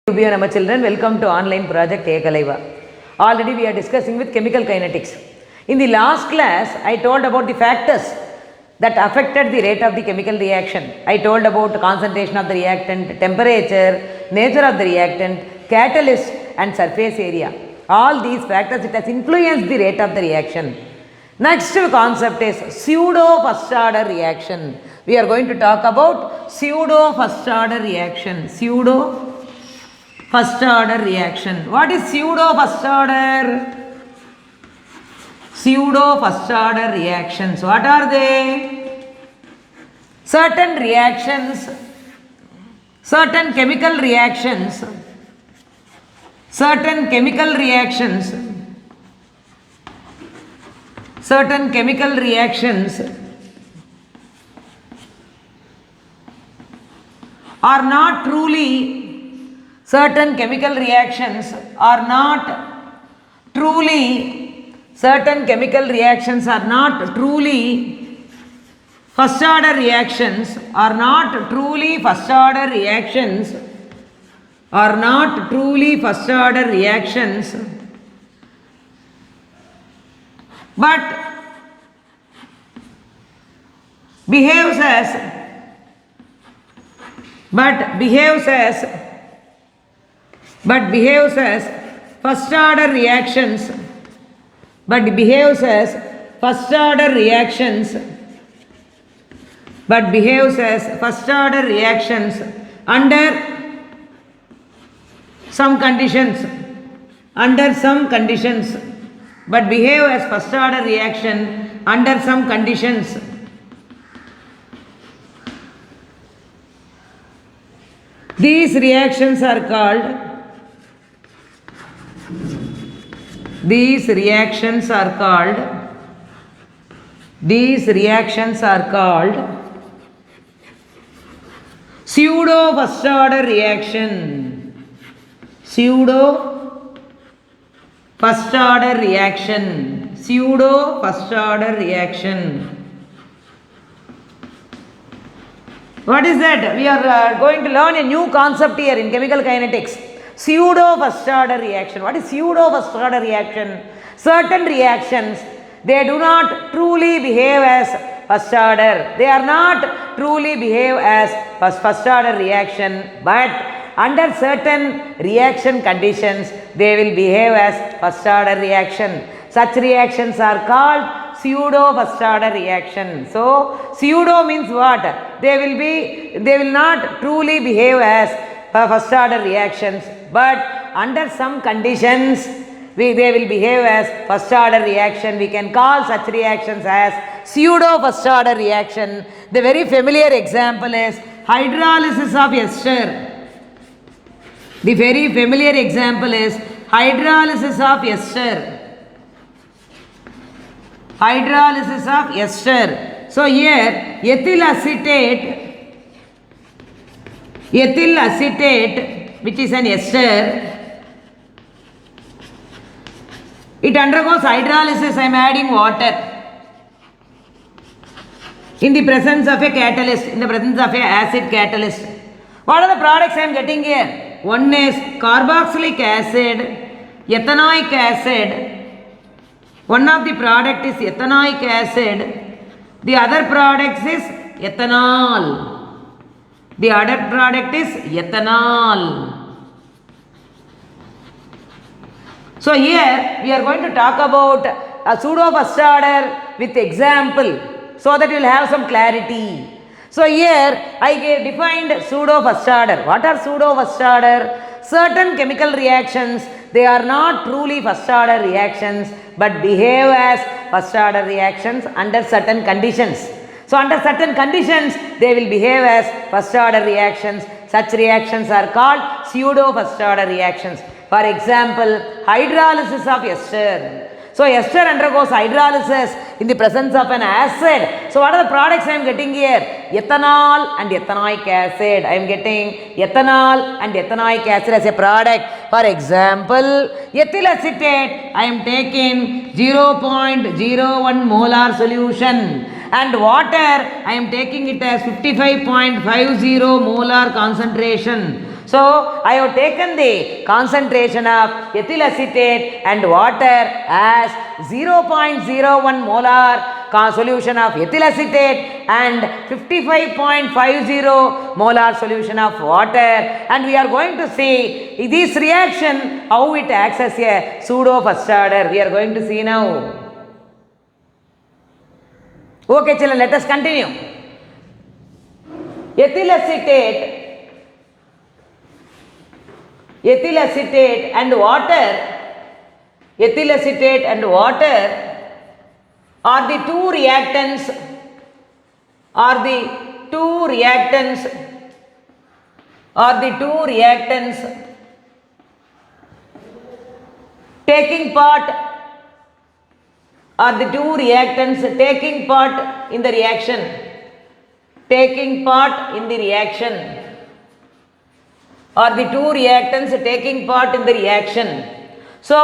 Rubio Nama children, welcome to online project Ekalaiva. Already we are discussing with chemical kinetics. In the last class, I told about the factors that affected the rate of the chemical reaction. I told about concentration of the reactant, temperature, nature of the reactant, catalyst and surface area. All these factors, it has influenced the rate of the reaction. Next concept is pseudo first order reaction. We are going to talk about pseudo first order reaction. Pseudo first order reaction. What is pseudo first order? Pseudo first order reactions. What are they? Certain reactions, certain chemical reactions, certain chemical reactions, certain chemical reactions are not truly certain chemical reactions are not truly first order reactions are not truly first order reactions are not truly first order reactions but behaves as first order reactions under some conditions but behave as first order reaction under some conditions. These reactions are called pseudo first order reaction. What is that? We are going to learn a new concept here in chemical kinetics. Pseudo first order reaction. What is pseudo first order reaction? Certain reactions, they do not truly behave as first order. They are not truly behave as first order reaction, but under certain reaction conditions, they will behave as first order reaction. Such reactions are called pseudo first order reaction. So pseudo means what? They will not truly behave as first order reactions, but under some conditions they will behave as first order reaction. We can call such reactions as pseudo first order reaction. The very familiar example is hydrolysis of ester. The very familiar example is hydrolysis of ester. So here ethyl acetate, which is an ester, it undergoes hydrolysis. I am adding water in the presence of a catalyst, in the presence of a acid catalyst. What are the products I am getting here? One is carboxylic acid, ethanoic acid. One of the product is ethanoic acid. The other product is ethanol. So here we are going to talk about a pseudo first order with example so that you will have some clarity. So here I defined pseudo first order. What are pseudo first order? Certain chemical reactions, they are not truly first order reactions but behave as first order reactions under certain conditions. So under certain conditions they will behave as first order reactions. Such reactions are called pseudo first order reactions. For example, hydrolysis of ester. So ester undergoes hydrolysis in the presence of an acid. So what are the products I am getting here? Ethanol and ethanoic acid. I am getting ethanol and ethanoic acid as a product. For example, ethyl acetate, I am taking 0.01 molar solution. And water, I am taking it as 55.50 molar concentration. So, I have taken the concentration of ethyl acetate and water as 0.01 molar solution of ethyl acetate and 55.50 molar solution of water, and we are going to see this reaction how it acts as a pseudo first order. We are going to see now. Okay, children, let us continue. Ethyl acetate and water are the two reactants taking part in the reaction. So,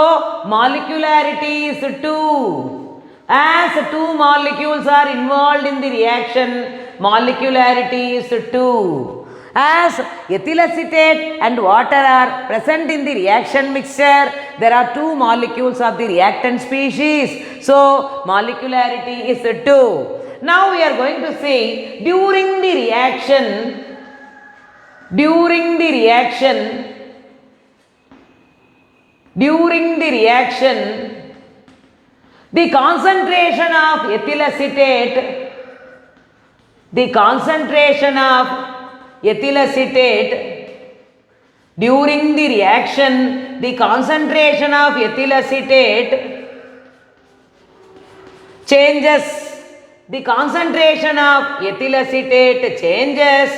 molecularity is 2. As 2 molecules are involved in the reaction, molecularity is 2. As ethyl acetate and water are present in the reaction mixture, there are 2 molecules of the reactant species. So, molecularity is 2. Now, we are going to see during the reaction, the concentration of ethyl acetate during the reaction, the concentration of ethyl acetate changes. The concentration of ethyl acetate changes.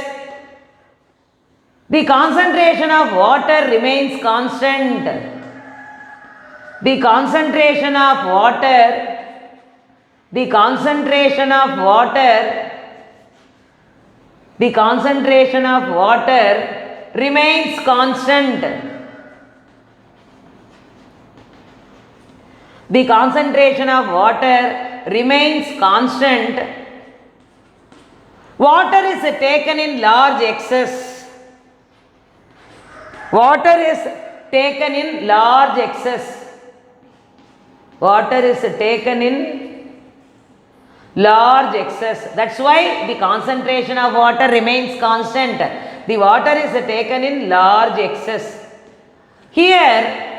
The concentration of water remains constant. The concentration of water remains constant. The concentration of water remains constant. Water is taken in large excess. Water is taken in large excess. That's why the concentration of water remains constant. The water is taken in large excess. Here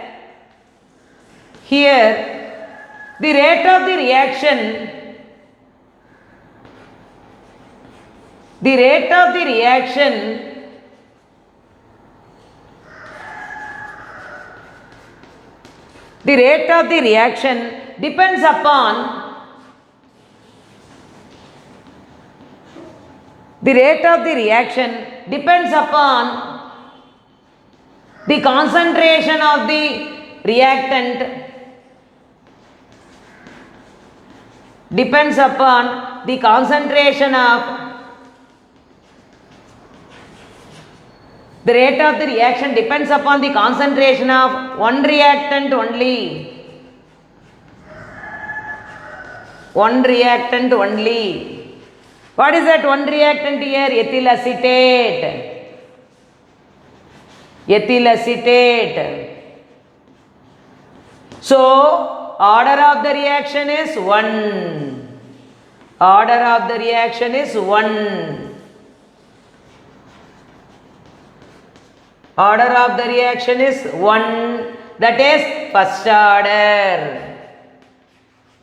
the rate of the reaction depends upon the concentration of the reactant. The rate of the reaction depends upon the concentration of one reactant only. What is that one reactant here? Ethyl acetate. So, order of the reaction is 1.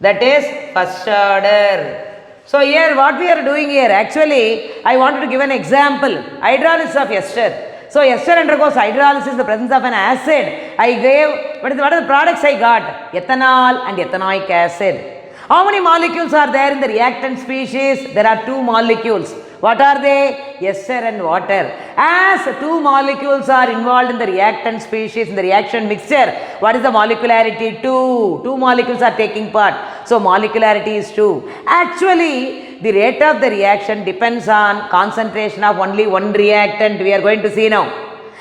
That is first order. So, here what we are doing here, actually I wanted to give an example. Hydrolysis of ester. So, ester undergoes hydrolysis in the presence of an acid. I gave, what are the products I got? Ethanol and ethanoic acid. How many molecules are there in the reactant species? There are 2 molecules. What are they? Ester and water. As 2 molecules are involved in the reactant species, in the reaction mixture, what is the molecularity? 2. 2 molecules are taking part. So, molecularity is 2. Actually, the rate of the reaction depends on concentration of only one reactant. We are going to see now.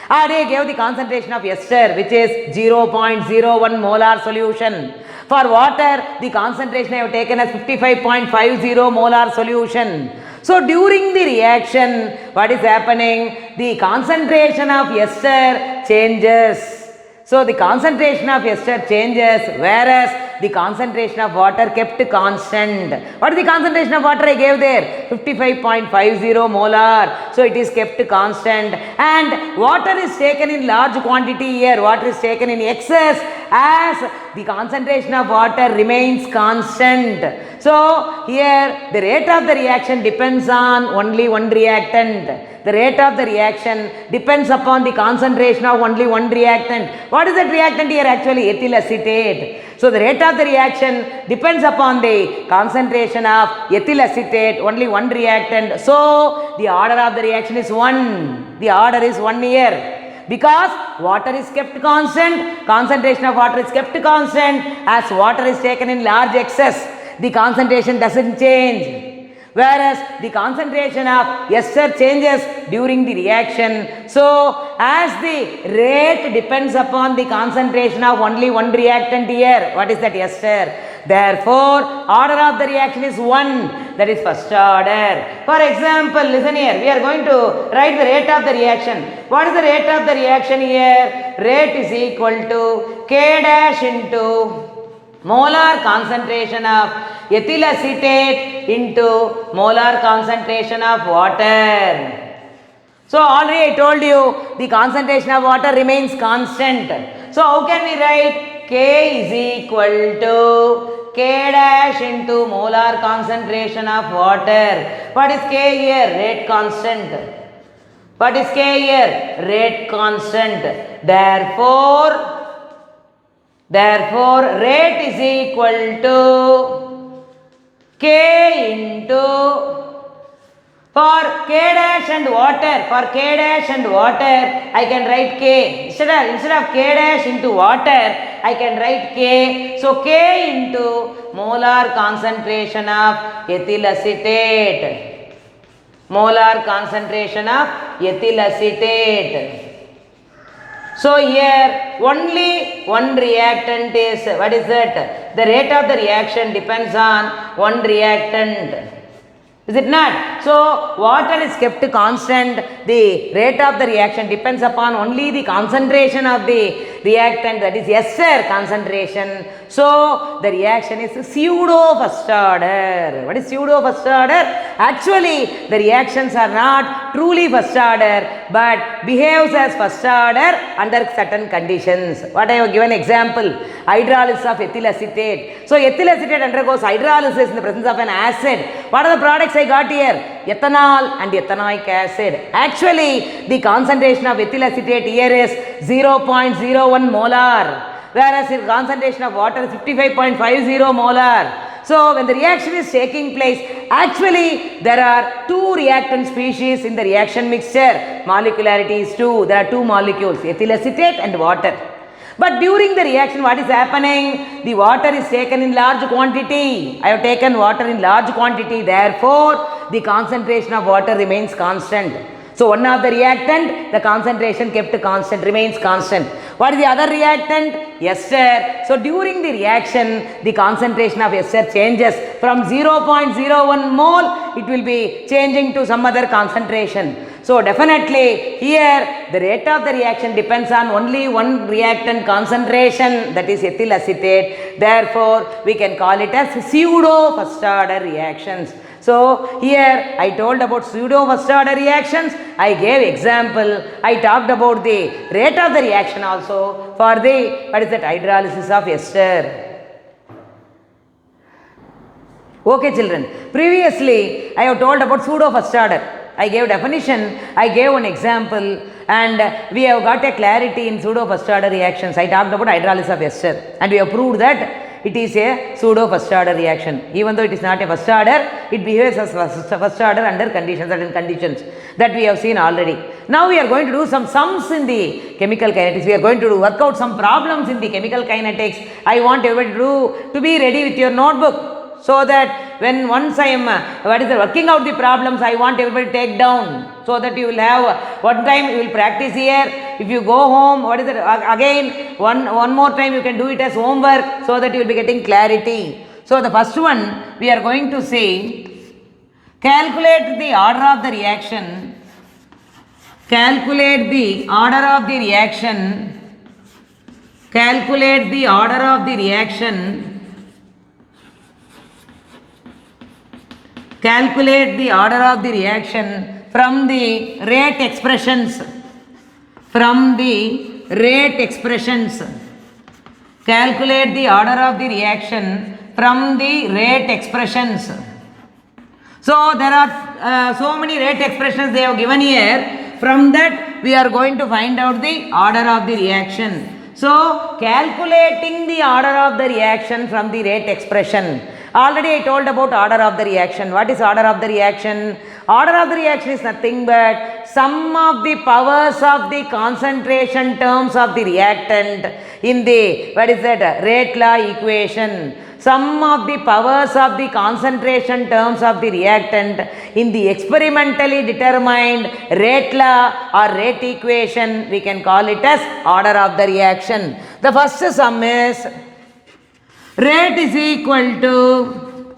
I gave the concentration of ester, which is 0.01 molar solution. For water, the concentration I have taken as 55.50 molar solution. So during the reaction, what is happening? The concentration of ester changes. So the concentration of ester changes, whereas the concentration of water kept constant. What is the concentration of water I gave there? 55.50 molar. So it is kept constant. And water is taken in large quantity here. Water is taken in excess as the concentration of water remains constant. So here the rate of the reaction depends on only one reactant. The rate of the reaction depends upon the concentration of only one reactant. What is that reactant here? Actually ethyl acetate. So the rate of the reaction depends upon the concentration of ethyl acetate, only one reactant. So the order of the reaction is 1. The order is 1 here. Because water is kept constant, concentration of water is kept constant. As water is taken in large excess, the concentration doesn't change. Whereas the concentration of ester changes during the reaction. So as the rate depends upon the concentration of only one reactant here, what is that? Ester. Therefore order of the reaction is 1, that is first order. For example, listen here, we are going to write the rate of the reaction. What is the rate of the reaction here? Rate is equal to K dash into molar concentration of ethyl acetate into molar concentration of water. So already I told you the concentration of water remains constant. So how can we write? K is equal to K dash into molar concentration of water. What is K here? Rate constant. What is K here? Rate constant. Therefore rate is equal to K into, for K dash and water, I can write K. Instead of K dash into water, I can write K. So K into molar concentration of ethyl acetate. Molar concentration of ethyl acetate. So here only one reactant is, what is that? The rate of the reaction depends on one reactant. Is it not? So water is kept constant. The rate of the reaction depends upon only the concentration of the reactant, that is ester concentration. So the reaction is pseudo first order. What is pseudo first order? Actually the reactions are not truly first order but behaves as first order under certain conditions. What I have given example, hydrolysis of ethyl acetate. So ethyl acetate undergoes hydrolysis in the presence of an acid. What are the products I got here? Ethanol and ethanoic acid. Actually the concentration of ethyl acetate here is 0.01 molar, whereas the concentration of water is 55.50 molar. So when the reaction is taking place, actually there are two reactant species in the reaction mixture. Molecularity is 2. There are two molecules, ethyl acetate and water. But during the reaction, what is happening? The water is taken in large quantity. I have taken water in large quantity. Therefore, the concentration of water remains constant. So one of the reactant, the concentration kept constant, remains constant. What is the other reactant? Ester. So during the reaction, the concentration of ester changes from 0.01 mole, it will be changing to some other concentration. So definitely here the rate of the reaction depends on only one reactant concentration, that is ethyl acetate. Therefore we can call it as pseudo first order reactions. So here I told about pseudo first order reactions, I gave example, I talked about the rate of the reaction also for the, what is that, hydrolysis of ester. Okay children, previously I have told about pseudo first order. I gave definition, I gave one example, and we have got a clarity in pseudo first order reactions. I talked about hydrolysis of ester and we have proved that it is a pseudo first order reaction. Even though it is not a first order, it behaves as first order under conditions, certain conditions that we have seen already. Now we are going to do some sums in the chemical kinetics. We are going to work out some problems in the chemical kinetics. I want everybody to be ready with your notebook, so that when once I am working out the problems, I want everybody to take down, so that you will have one time you will practice here. If you go home, again one more time you can do it as homework, so that you will be getting clarity. So the first one we are going to see Calculate the order of the reaction. Calculate the order of the reaction. Calculate the order of the reaction. Calculate the order of the reaction from the rate expressions. From the rate expressions. Calculate the order of the reaction from the rate expressions. So there are so many rate expressions they have given here. From that we are going to find out the order of the reaction. So calculating the order of the reaction from the rate expression. Already I told about order of the reaction. What is order of the reaction? Order of the reaction is nothing but sum of the powers of the concentration terms of the reactant in the, what is that, rate law equation. Sum of the powers of the concentration terms of the reactant in the experimentally determined rate law or rate equation, we can call it as order of the reaction. The first sum is rate is equal to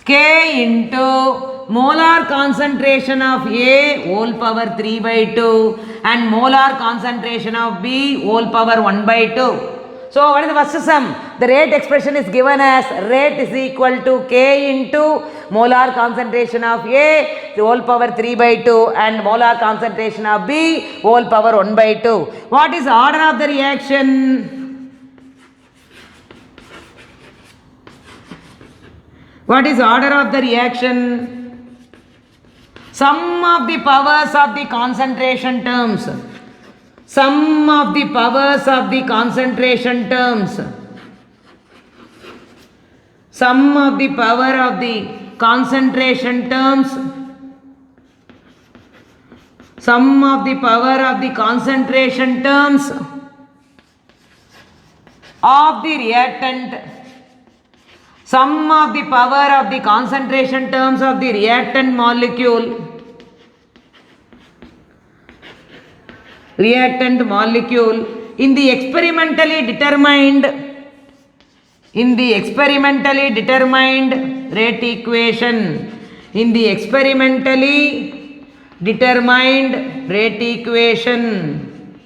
K into molar concentration of A whole power 3 by 2 and molar concentration of B whole power 1 by 2. So what is the first sum? The rate expression is given as rate is equal to K into molar concentration of A the whole power 3 by 2 and molar concentration of B whole power 1 by 2. What is order of the reaction? What is order of the reaction? Sum of the powers of the concentration terms. Sum of the powers of the concentration terms. Sum of the power of the concentration terms. Sum of the power of the concentration terms of the reactant. Sum of the power of the concentration terms of the reactant molecule. Reactant molecule in the experimentally determined rate equation. In the experimentally determined rate equation.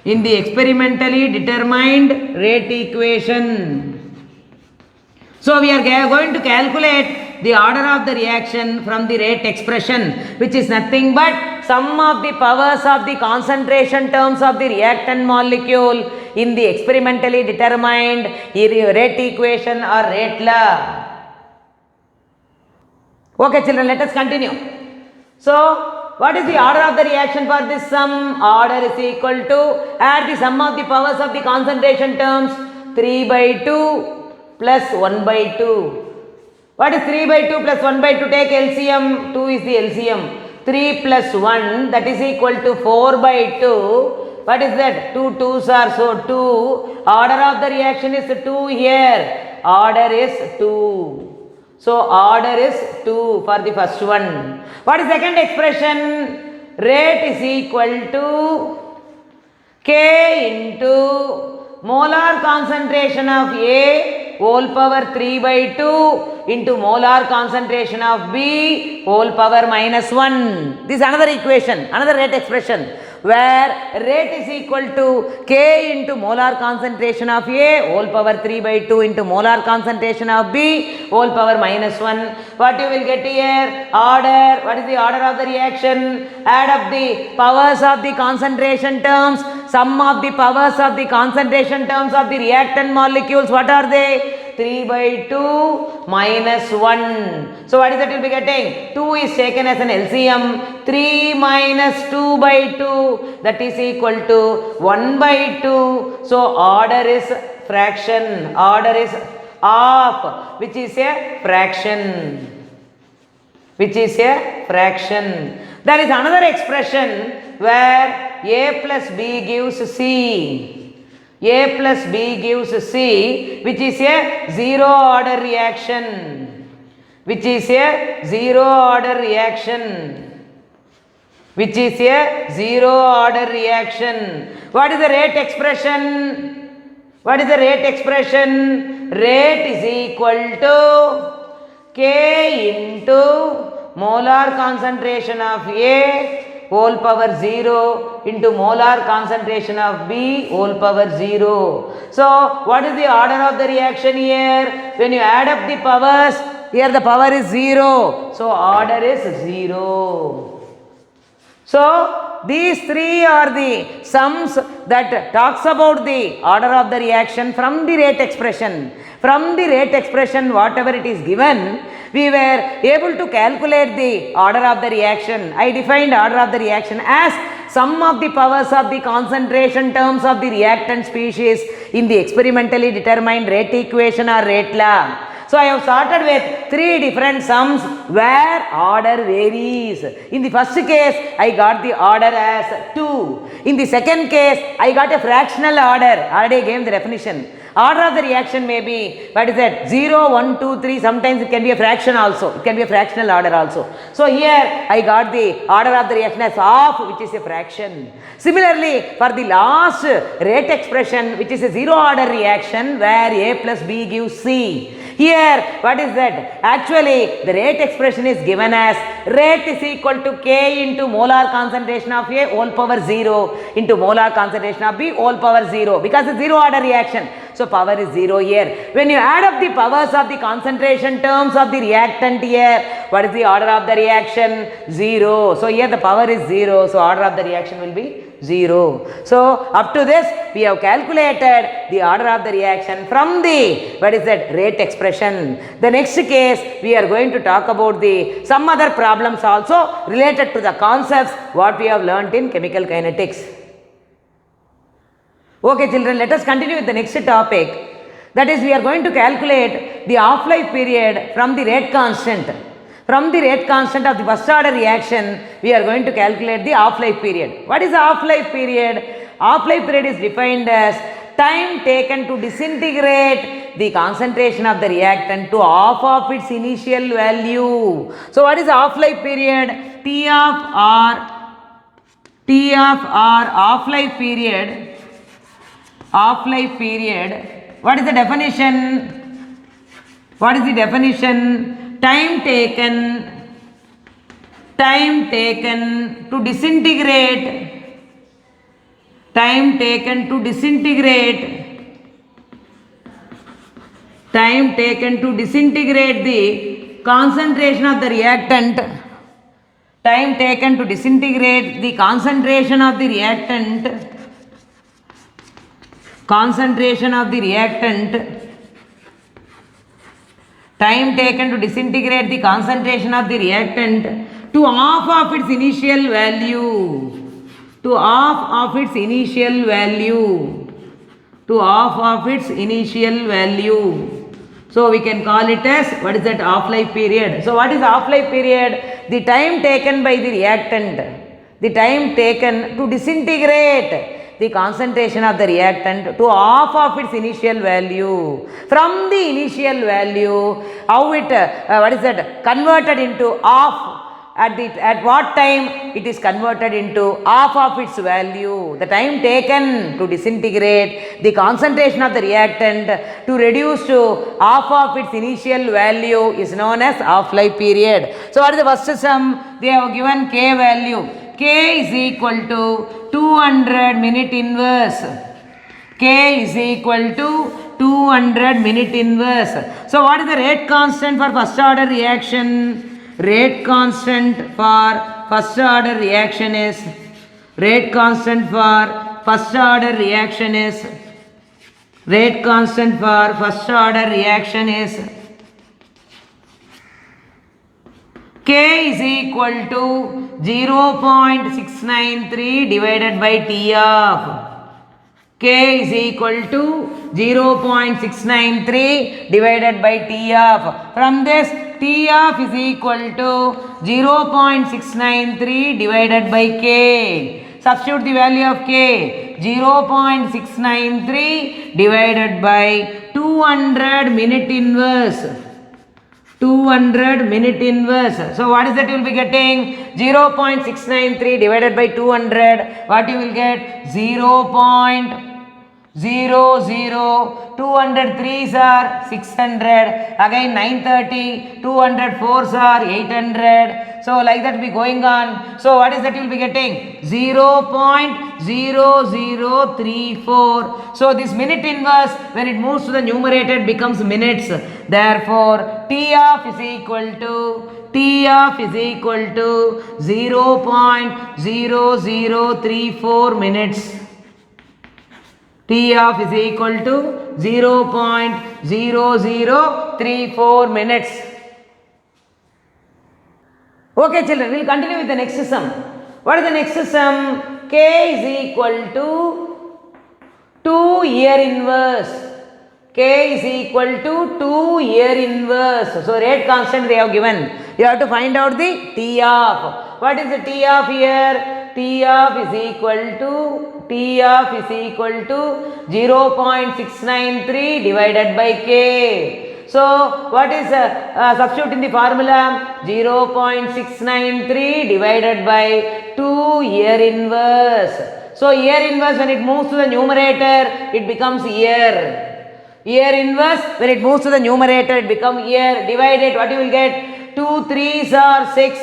In the experimentally determined rate equation. So we are going to calculate the order of the reaction from the rate expression, which is nothing but sum of the powers of the concentration terms of the reactant molecule in the experimentally determined rate equation or rate law. Okay children, let us continue. So what is the order of the reaction for this sum? Order is equal to, add the sum of the powers of the concentration terms, 3 by 2 plus 1 by 2. What is 3 by 2 plus 1 by 2? Take LCM. 2 is the LCM. 3 plus 1, that is equal to 4 by 2. What is that? 2 2s are so 2. Order of the reaction is 2 here. Order is 2. So order is 2 for the first one. What is second expression? Rate is equal to K into molar concentration of A whole power 3 by 2 into molar concentration of B whole power minus 1. This is another equation, another rate expression, where rate is equal to K into molar concentration of A whole power 3 by 2 into molar concentration of B whole power minus 1. What you will get here? Order. What is the order of the reaction? Add up the powers of the concentration terms, sum of the powers of the concentration terms of the reactant molecules. What are they? 3 by 2 minus 1. So what is that you will be getting? 2 is taken as an LCM. 3 minus 2 by 2, that is equal to 1 by 2. So order is fraction. Order is half, which is a fraction. Which is a fraction. There is another expression where A plus B gives C. A plus B gives C, which is a zero order reaction. Which is a zero order reaction. Which is a zero order reaction. What is the rate expression? What is the rate expression? Rate is equal to K into molar concentration of A whole power 0 into molar concentration of B whole power 0. So, what is the order of the reaction here? When you add up the powers, here the power is 0. So, order is 0. So, these three are the sums that talks about the order of the reaction from the rate expression. From the rate expression, whatever it is given, we were able to calculate the order of the reaction. I defined order of the reaction as sum of the powers of the concentration terms of the reactant species in the experimentally determined rate equation or rate law. So, I have started with three different sums where order varies. In the first case, I got the order as 2. In the second case, I got a fractional order. Already I gave the definition. Order of the reaction may be, what is that, 0, 1, 2, 3, sometimes it can be a fraction also. It can be a fractional order also. So, here I got the order of the reaction as half, which is a fraction. Similarly, for the last rate expression, which is a zero order reaction where A plus B gives C. Here, what is that? Actually, the rate expression is given as rate is equal to K into molar concentration of A whole power 0 into molar concentration of B whole power 0, because it's zero order reaction. So, power is 0 here. When you add up the powers of the concentration terms of the reactant here, what is the order of the reaction? 0. So, here the power is 0. So, order of the reaction will be 0. So, up to this we have calculated the order of the reaction from the, what is that, rate expression. The next case we are going to talk about the some other problems also related to the concepts what we have learnt in chemical kinetics. Okay children, let us continue with the next topic. That is, we are going to calculate the half-life period from the rate constant. From the rate constant of the first order reaction, we are going to calculate the half-life period. What is the half-life period? Half-life period is defined as time taken to disintegrate the concentration of the reactant to half of its initial value. So, what is the half-life period? T of R half-life period. Half-life period. What is the definition? What is the definition? Time taken to disintegrate. Time taken to disintegrate the concentration of the reactant. Time taken to disintegrate the concentration of the reactant. Time taken to disintegrate the concentration of the reactant to half of its initial value. To half of its initial value. So, we can call it as, what is that, half-life period. So, what is half-life period? The time taken by the reactant. The time taken to disintegrate the concentration of the reactant to half of its initial value. From the initial value, how it, what is that, converted into half. At what time it is converted into half of its value. The time taken to disintegrate the concentration of the reactant to reduce to half of its initial value is known as half-life period. So, what is the first sum? They have given K value. K is equal to 200 minute inverse. K is equal to 200 minute inverse. So, what is the rate constant for first order reaction? Rate constant for first order reaction is, rate constant for first order reaction is, rate constant for first order reaction is K is equal to 0.693 divided by T of. K is equal to 0.693 divided by T of. From this, T of is equal to 0.693 divided by K. Substitute the value of K. 0.693 divided by 200 minute inverse. 200 minute inverse. So, what is that you will be getting? 0.693 divided by 200. What you will get? 0.00. 200 3s are 600. Again 930. 200 4s are 800. So like that will be going on. So what is that you will be getting? 0.0034. So this minute inverse, when it moves to the numerator, it becomes minutes. Therefore, T of is equal to 0.0034 minutes. T of is equal to 0.0034 minutes. Okay children, we will continue with the next sum. What is the next sum? K is equal to 2 year inverse. K is equal to 2 year inverse. So rate constant they have given. You have to find out the T of. What is the T of here? T of is equal to 0.693 divided by K. So what is substitute in the formula? 0.693 divided by 2 year inverse. So year inverse, when it moves to the numerator, it becomes year. Year inverse, when it moves to the numerator, it becomes year. Divide it, what you will get? 2 3s are 6,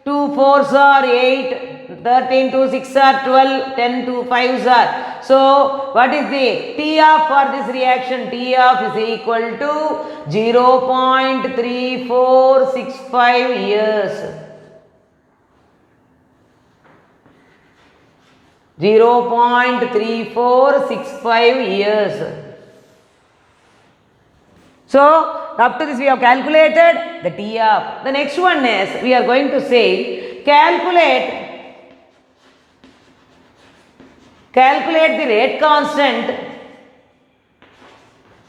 2 4s are 8, 13 2 6 are 12, 10 2 5s are. So what is the T of for this reaction? T of is equal to 0.3465 years. 0.3465 years. So up to this we have calculated the T of. The next one is we are going to say calculate the rate constant.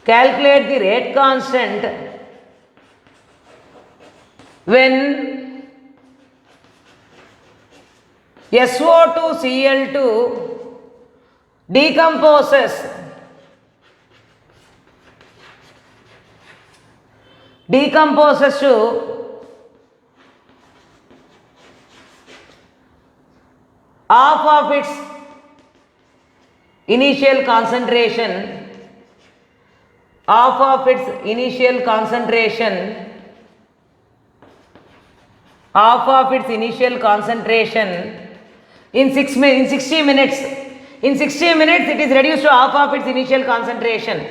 Calculate the rate constant when SO2Cl2 decomposes to half of its initial concentration, in 60 minutes. In 60 minutes it is reduced to half of its initial concentration.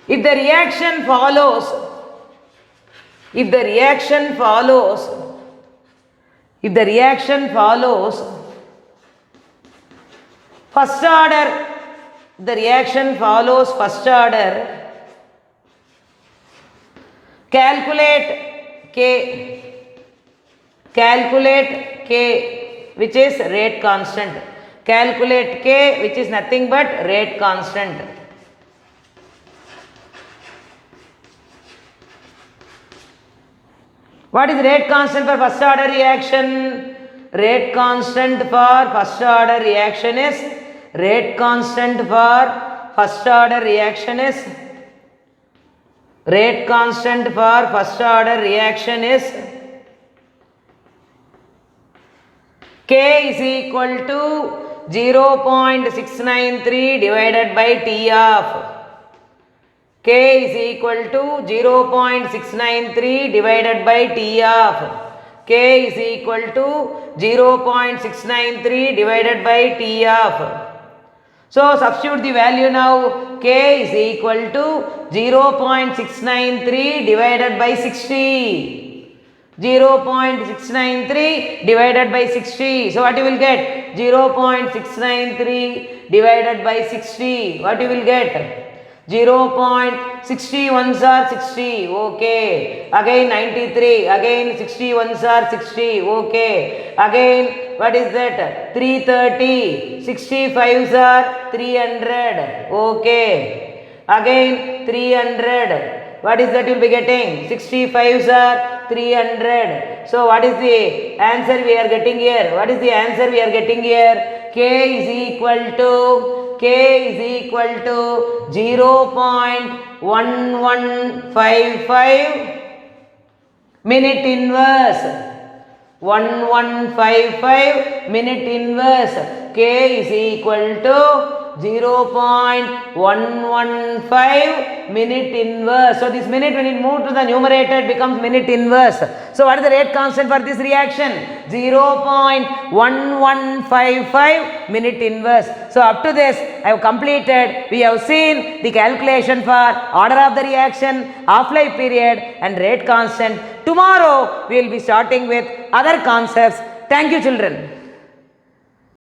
If the reaction follows first order, calculate K which is rate constant. Calculate K which is nothing but rate constant. What is rate constant for first order reaction? Rate constant for first order reaction is 'K' is equal to 0.693 divided by T of. K is equal to 0.693 divided by T of. K is equal to 0.693 divided by T of. So substitute the value now. K is equal to 0.693 divided by 60. 0.693 divided by 60. So what you will get? 0.693 divided by 60. What you will get? 0.61s are 60. Okay. Again 93. Again 61s are 60. Okay. Again what is that? 330. 65s are 300. Okay. Again 300. What is that you will be getting? 65s are 300. So what is the answer we are getting here? What is the answer we are getting here? K is equal to 0.1155 minute inverse. 1155 minute inverse. K is equal to 0.115 minute inverse. So this minute, when it moves to the numerator, it becomes minute inverse. So what is the rate constant for this reaction? 0.1155 minute inverse. So up to this I have completed. We have seen the calculation for order of the reaction, half-life period and rate constant. Tomorrow we will be starting with other concepts. Thank you, children.